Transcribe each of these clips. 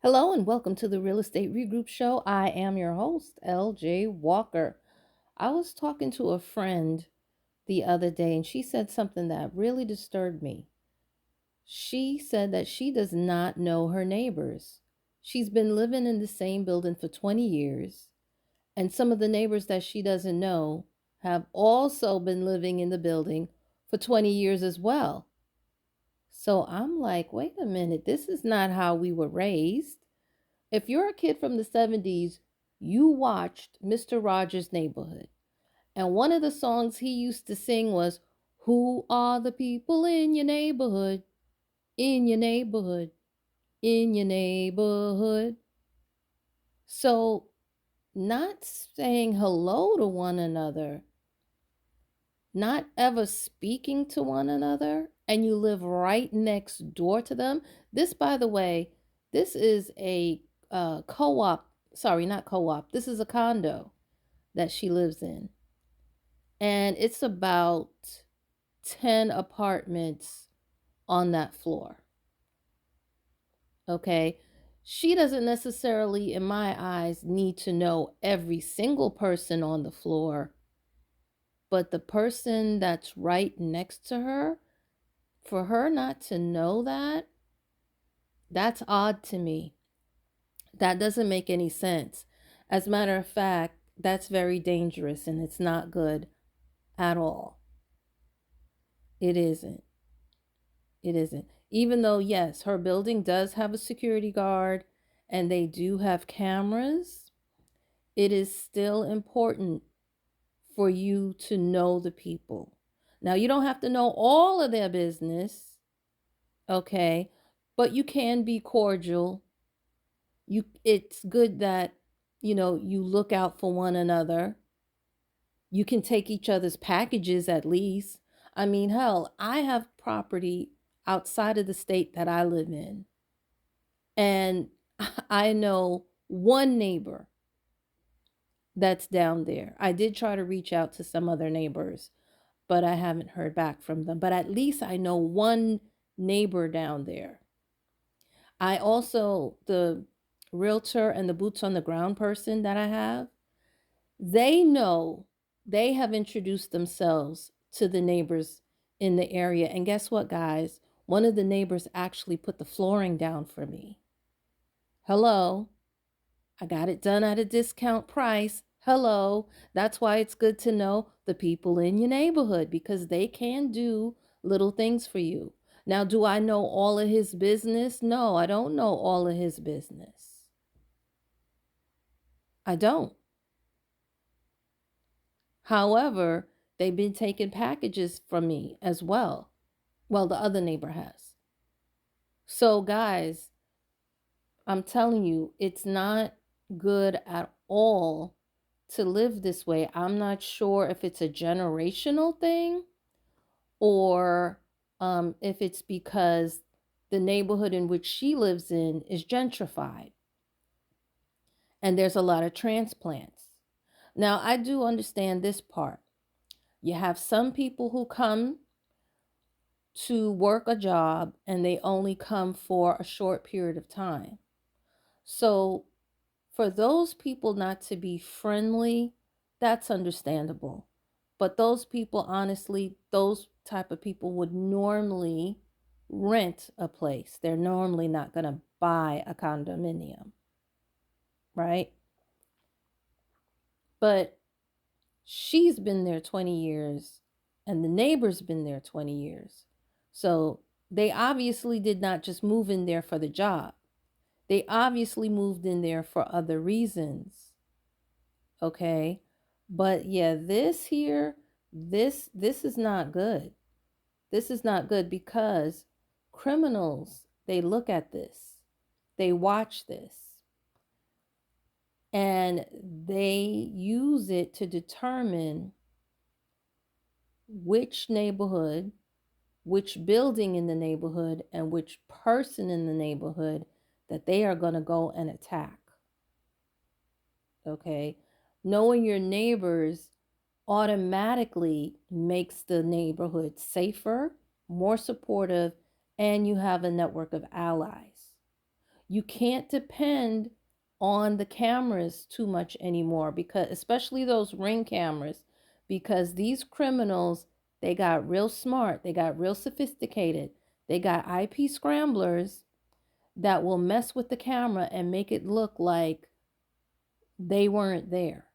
Hello and welcome to the Real Estate Regroup Show. I am your host, LJ Walker. I was talking to a friend the other day and she said something that really disturbed me. She said that she does not know her neighbors. She's been living in the same building for 20 years, and some of the neighbors that she doesn't know have also been living in the building for 20 years as well. So I'm like, wait a minute, this is not how we were raised. If you're a kid from the 70s, you watched Mr. Rogers' Neighborhood. And one of the songs he used to sing was, "Who are the people in your neighborhood? In your neighborhood? In your neighborhood?" So, not saying hello to one another, not ever speaking to one another, and you live right next door to them. This, by the way, this is a co-op. Sorry, not co-op. This is a condo that she lives in, and it's about 10 apartments on that floor. Okay. She doesn't necessarily, in my eyes, need to know every single person on the floor, but the person that's right next to her, for her not to know that, that's odd to me. That doesn't make any sense. As a matter of fact, that's very dangerous and it's not good at all. It isn't. It isn't. Even though, yes, her building does have a security guard and they do have cameras, it is still important for you to know the people. Now, you don't have to know all of their business, okay? But you can be cordial. It's good that, you look out for one another. You can take each other's packages at least. I mean, hell, I have property outside of the state that I live in. And I know one neighbor that's down there. I did try to reach out to some other neighbors, but I haven't heard back from them. But at least I know one neighbor down there. I also, the realtor and the boots on the ground person that I have, they know, they have introduced themselves to the neighbors in the area. And guess what, guys? One of the neighbors actually put the flooring down for me. Hello. I got it done at a discount price. Hello. That's why it's good to know the people in your neighborhood because they can do little things for you. Now, do I know all of his business? No, I don't know all of his business. I don't. However, they've been taking packages from me as well. Well, the other neighbor has. So, guys, I'm telling you, it's not good at all to live this way. I'm not sure if it's a generational thing or if it's because the neighborhood in which she lives in is gentrified and there's a lot of transplants. Now, I do understand this part. You have some people who come to work a job and they only come for a short period of time. So, for those people not to be friendly, that's understandable. But those people, honestly, those type of people would normally rent a place. They're normally not going to buy a condominium, right? But she's been there 20 years and the neighbor's been there 20 years. So they obviously did not just move in there for the job. They obviously moved in there for other reasons. Okay? But yeah, this here, this is not good. This is not good because criminals, they look at this. They watch this. And they use it to determine which neighborhood, which building in the neighborhood, and which person in the neighborhood that they are going to go and attack. Okay? Knowing your neighbors automatically makes the neighborhood safer, more supportive, and you have a network of allies. You can't depend on the cameras too much anymore, because especially those Ring cameras, because these criminals, they got real smart, they got real sophisticated. They got IP scramblers that will mess with the camera and make it look like they weren't there.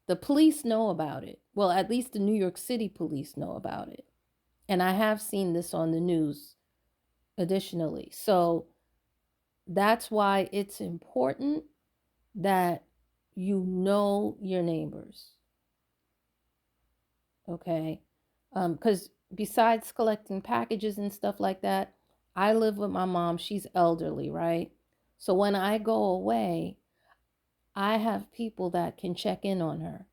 The police know about it. Well, at least the New York City police know about it. And I have seen this on the news additionally. So that's why it's important that you know your neighbors. Okay? Because besides collecting packages and stuff like that, I live with my mom. She's elderly, right? So when I go away, I have people that can check in on her.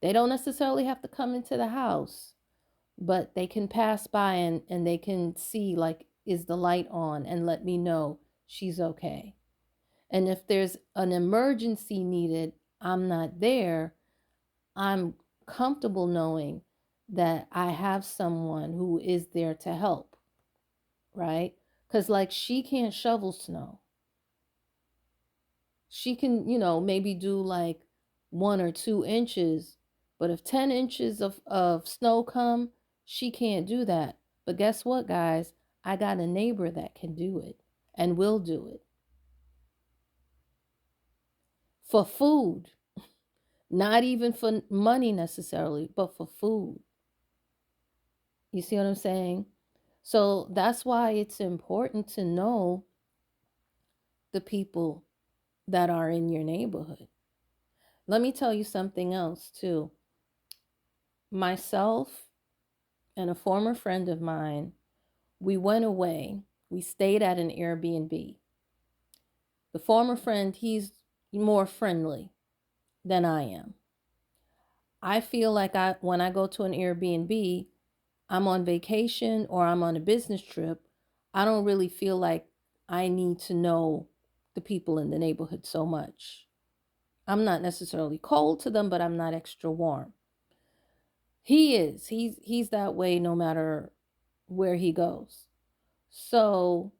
They don't necessarily have to come into the house, but they can pass by and they can see, like, is the light on, and let me know she's okay. And if there's an emergency needed, I'm not there, I'm comfortable knowing that I have someone who is there to help, right? Because, like, she can't shovel snow. She can, maybe do like 1 or 2 inches, but if 10 inches of snow come, she can't do that. But guess what, guys? I got a neighbor that can do it and will do it for food, not even for money necessarily, but for food. You see what I'm saying? So that's why it's important to know the people that are in your neighborhood. Let me tell you something else, too. Myself and a former friend of mine, we went away. We stayed at an Airbnb. The former friend, he's more friendly than I am. I feel like when I go to an Airbnb, I'm on vacation or I'm on a business trip, I don't really feel like I need to know the people in the neighborhood so much. I'm not necessarily cold to them, but I'm not extra warm. He is. He's that way no matter where he goes. So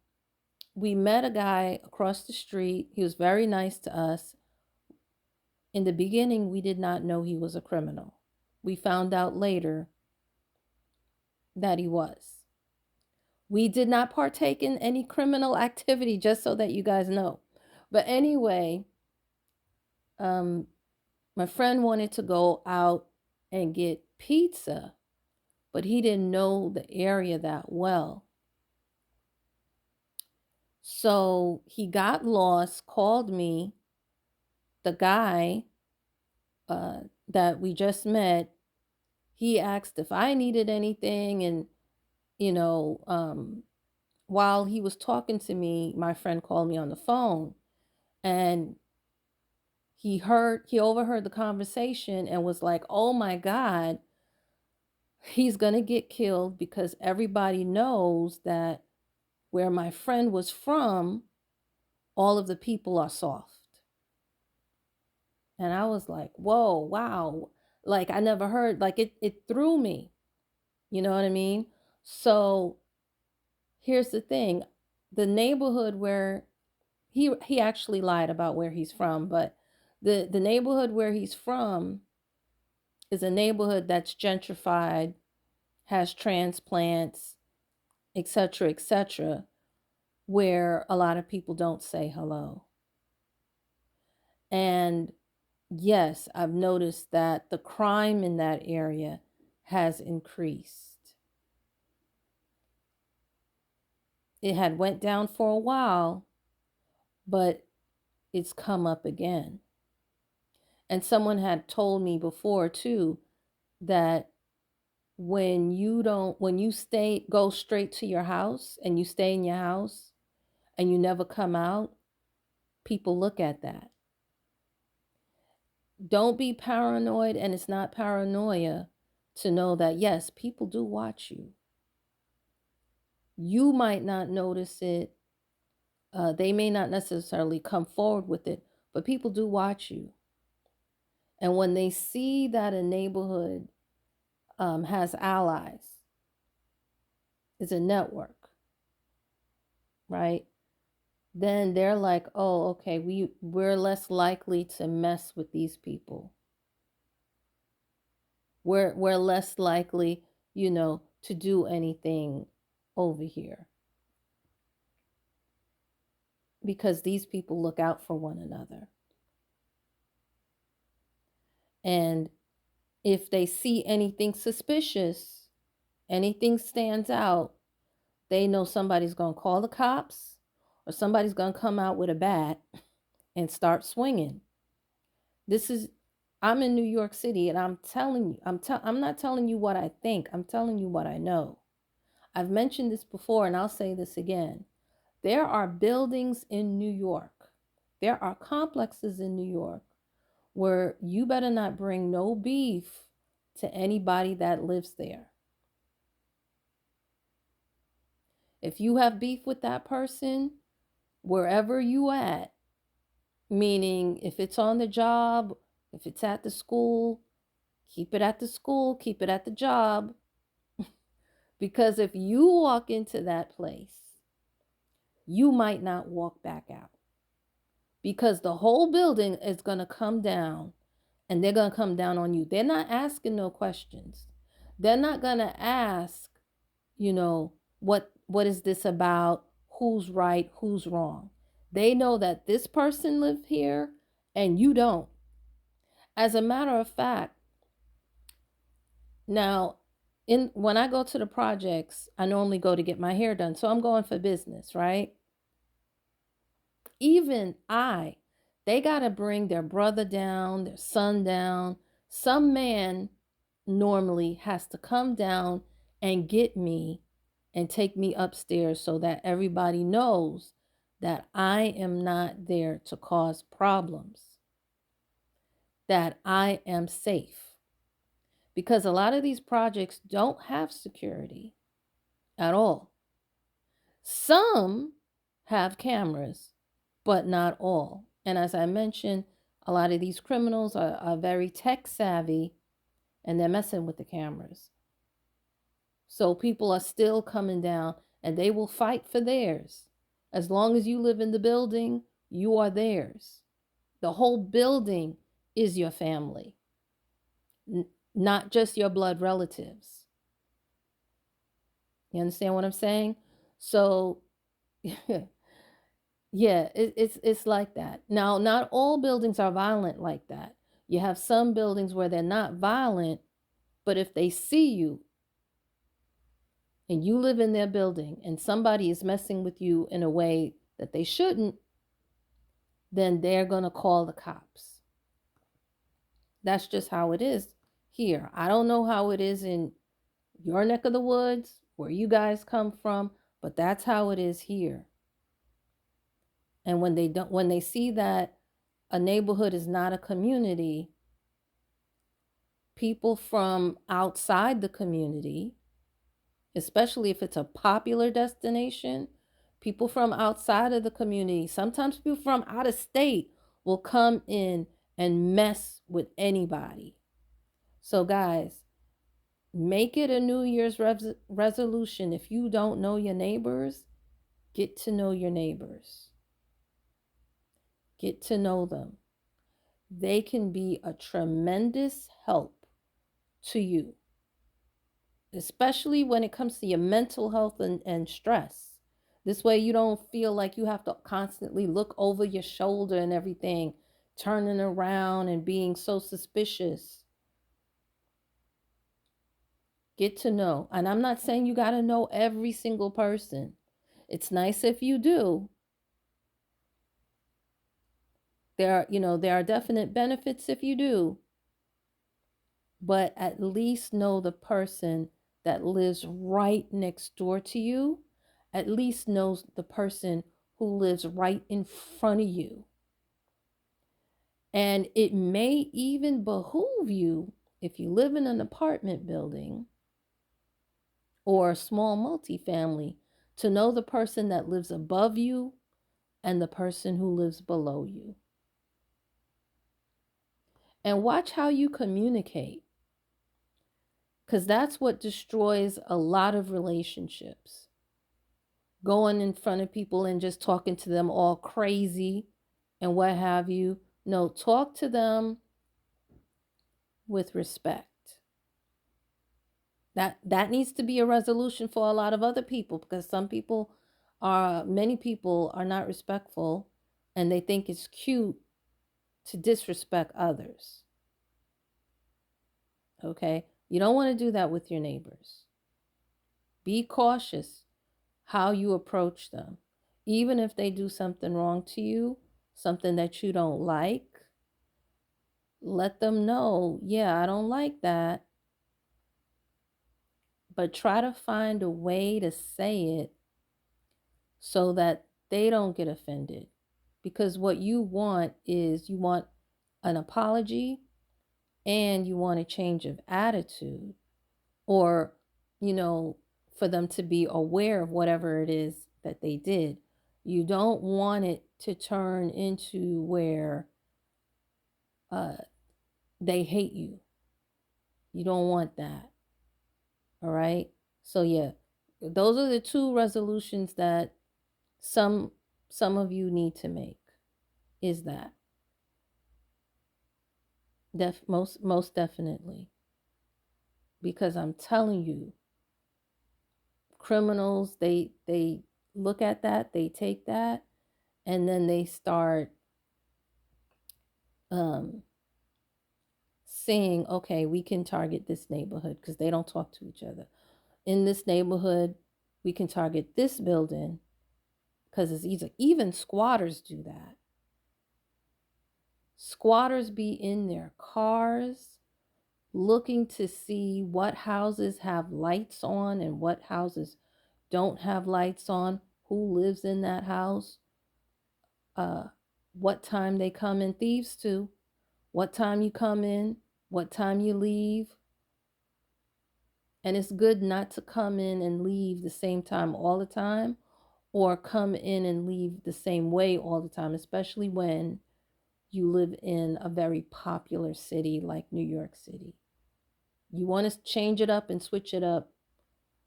we met a guy across the street. He was very nice to us. In the beginning, we did not know he was a criminal. We found out later that he was. We did not partake in any criminal activity, just so that you guys know. But anyway, um, my friend wanted to go out and get pizza, but he didn't know the area that well. So he got lost, called me. The guy that we just met, he asked if I needed anything. And, you know, um, while he was talking to me, my friend called me on the phone, and he overheard the conversation and was like, oh my God, he's going to get killed, because everybody knows that where my friend was from, all of the people are soft. And I was like, whoa, wow. Like, I never heard, like, it threw me. You know what I mean? So here's the thing. The neighborhood where he actually lied about where he's from, but the neighborhood where he's from is a neighborhood that's gentrified, has transplants, etc., etc., where a lot of people don't say hello. And yes, I've noticed that the crime in that area has increased. It had went down for a while, but it's come up again. And someone had told me before too that when you stay go straight to your house and you stay in your house and you never come out, people look at that. Don't be paranoid, and it's not paranoia to know that yes, people do watch you. You might not notice it. They may not necessarily come forward with it, but people do watch you. And when they see that a neighborhood has allies, it's a network, right? then they're like, oh, okay, we're less likely to mess with these people. We're less likely, to do anything over here because these people look out for one another. And if they see anything suspicious, anything stands out, they know somebody's going to call the cops or somebody's going to come out with a bat and start swinging. This is I'm in New York City and I'm telling you, I'm not telling you what I think. I'm telling you what I know. I've mentioned this before and I'll say this again. There are buildings in New York. There are complexes in New York where you better not bring no beef to anybody that lives there. If you have beef with that person, wherever you at, meaning if it's on the job, if it's at the school, keep it at the school, keep it at the job. Because if you walk into that place, you might not walk back out. Because the whole building is going to come down and they're going to come down on you. They're not asking no questions. They're not going to ask, what is this about? Who's right? Who's wrong? They know that this person lives here and you don't. As a matter of fact, now when I go to the projects, I normally go to get my hair done. So I'm going for business, right? Even they got to bring their brother down, their son down. Some man normally has to come down and get me and take me upstairs so that everybody knows that I am not there to cause problems, that I am safe. Because a lot of these projects don't have security at all. Some have cameras, but not all. And as I mentioned, a lot of these criminals are very tech savvy and they're messing with the cameras. So people are still coming down and they will fight for theirs. As long as you live in the building, you are theirs. The whole building is your family, not just your blood relatives. You understand what I'm saying? So, yeah, it's like that. Now, not all buildings are violent like that. You have some buildings where they're not violent, but if they see you and you live in their building and somebody is messing with you in a way that they shouldn't, then they're going to call the cops. That's just how it is here. I don't know how it is in your neck of the woods, where you guys come from, but that's how it is here. And when they see that a neighborhood is not a community, people from outside the community, especially if it's a popular destination, people from outside of the community, sometimes people from out of state, will come in and mess with anybody. So guys, make it a New Year's resolution. If you don't know your neighbors, get to know your neighbors. Get to know them. They can be a tremendous help to you, especially when it comes to your mental health and stress. This way you don't feel like you have to constantly look over your shoulder and everything, turning around and being so suspicious. Get to know. And I'm not saying you got to know every single person. It's nice if you do. There are definite benefits if you do. But at least know the person that lives right next door to you. At least knows the person who lives right in front of you. And it may even behoove you, if you live in an apartment building or a small multifamily, to know the person that lives above you and the person who lives below you. And watch how you communicate, because that's what destroys a lot of relationships. going in front of people and just talking to them all crazy and what have you. No, talk to them with respect. That needs to be a resolution for a lot of other people, because many people are not respectful, and they think it's cute to disrespect others. Okay? You don't want to do that with your neighbors. Be cautious how you approach them. Even if they do something wrong to you, something that you don't like, let them know, yeah, I don't like that. But try to find a way to say it so that they don't get offended. Because what you want is, you want an apology and you want a change of attitude, or, for them to be aware of whatever it is that they did. You don't want it to turn into where uh, they hate you. You don't want that. All right. So yeah, those are the two resolutions that some some of you need to make. Is that most definitely, because I'm telling you, criminals, they look at that, they take that, and then they start um saying, okay, we can target this neighborhood because they don't talk to each other. In this neighborhood, we can target this building because it's easy. Even squatters do that. Squatters be in their cars looking to see what houses have lights on and what houses don't have lights on, who lives in that house, uh, what time they come in. Thieves too. What time you come in, what time you leave. And it's good not to come in and leave the same time all the time, or come in and leave the same way all the time, especially when you live in a very popular city like New York City. You want to change it up and switch it up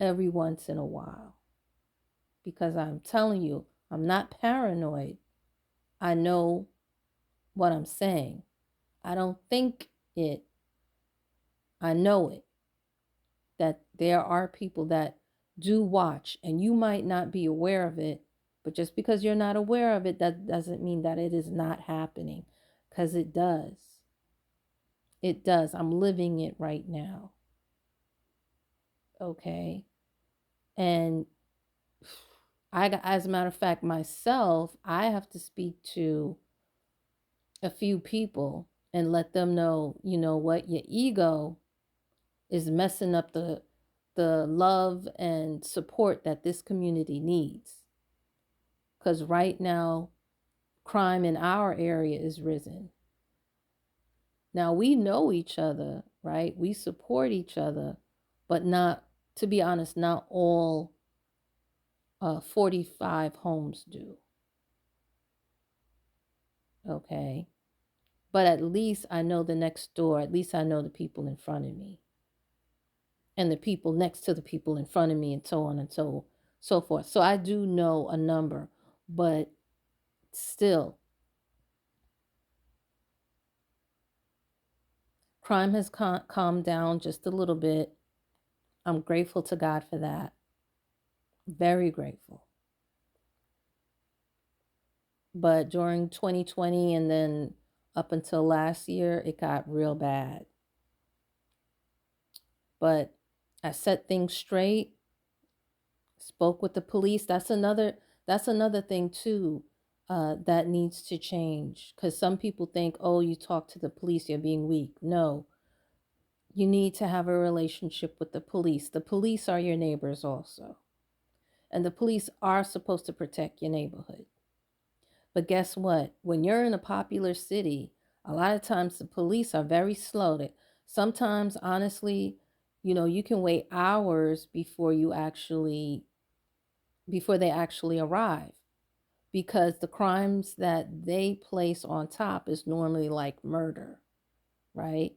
every once in a while. Because I'm telling you, I'm not paranoid. I know what I'm saying. I don't think it, I know it. That there are people that do watch, and you might not be aware of it, but just because you're not aware of it, that doesn't mean that it is not happening, because it does. It does. I'm living it right now. Okay. And as a matter of fact, myself, I have to speak to a few people and let them know, you know what, your ego is messing up the love and support that this community needs. Because right now, crime in our area is risen. Now, we know each other, right? We support each other, but not, to be honest, not all 45 homes do. Okay. But at least I know the next door. At least I know the people in front of me, and the people next to the people in front of me, and so on and so forth. So I do know a number, but still, crime has calmed down just a little bit. I'm grateful to God for that. Very grateful. But during 2020 and then up until last year, it got real bad. But I set things straight, spoke with the police. That's another thing too, that needs to change, because some people think, oh, you talk to the police, you're being weak. No, you need to have a relationship with the police. The police are your neighbors also, and the police are supposed to protect your neighborhood. But guess what? When you're in a popular city, a lot of times the police are very slow. Sometimes, honestly, you can wait hours before they actually arrive, because the crimes that they place on top is normally like murder, right?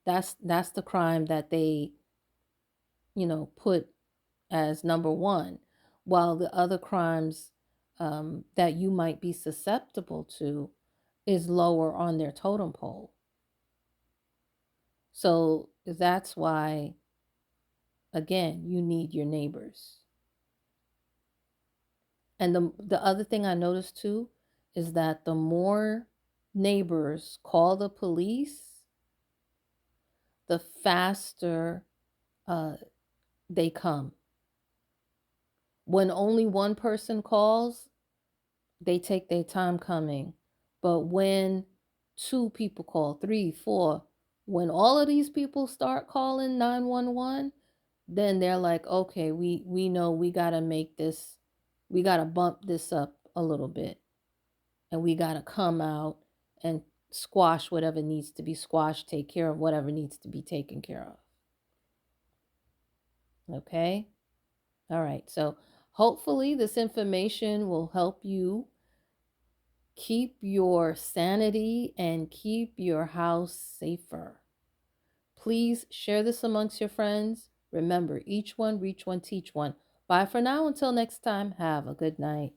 That's the crime that they, put as number one. while the other crimes that you might be susceptible to is lower on their totem pole. So that's why, again, you need your neighbors. And the other thing I noticed too is that the more neighbors call the police, the faster they come. When only one person calls, they take their time coming. But when two people call, three, four, when all of these people start calling 911, then they're like, okay, we know we got to make this, we got to bump this up a little bit. And we got to come out and squash whatever needs to be squashed, take care of whatever needs to be taken care of. Okay? All right. So hopefully this information will help you keep your sanity and keep your house safer. Please share this amongst your friends. Remember, each one, reach one, teach one. Bye for now. Until next time, have a good night.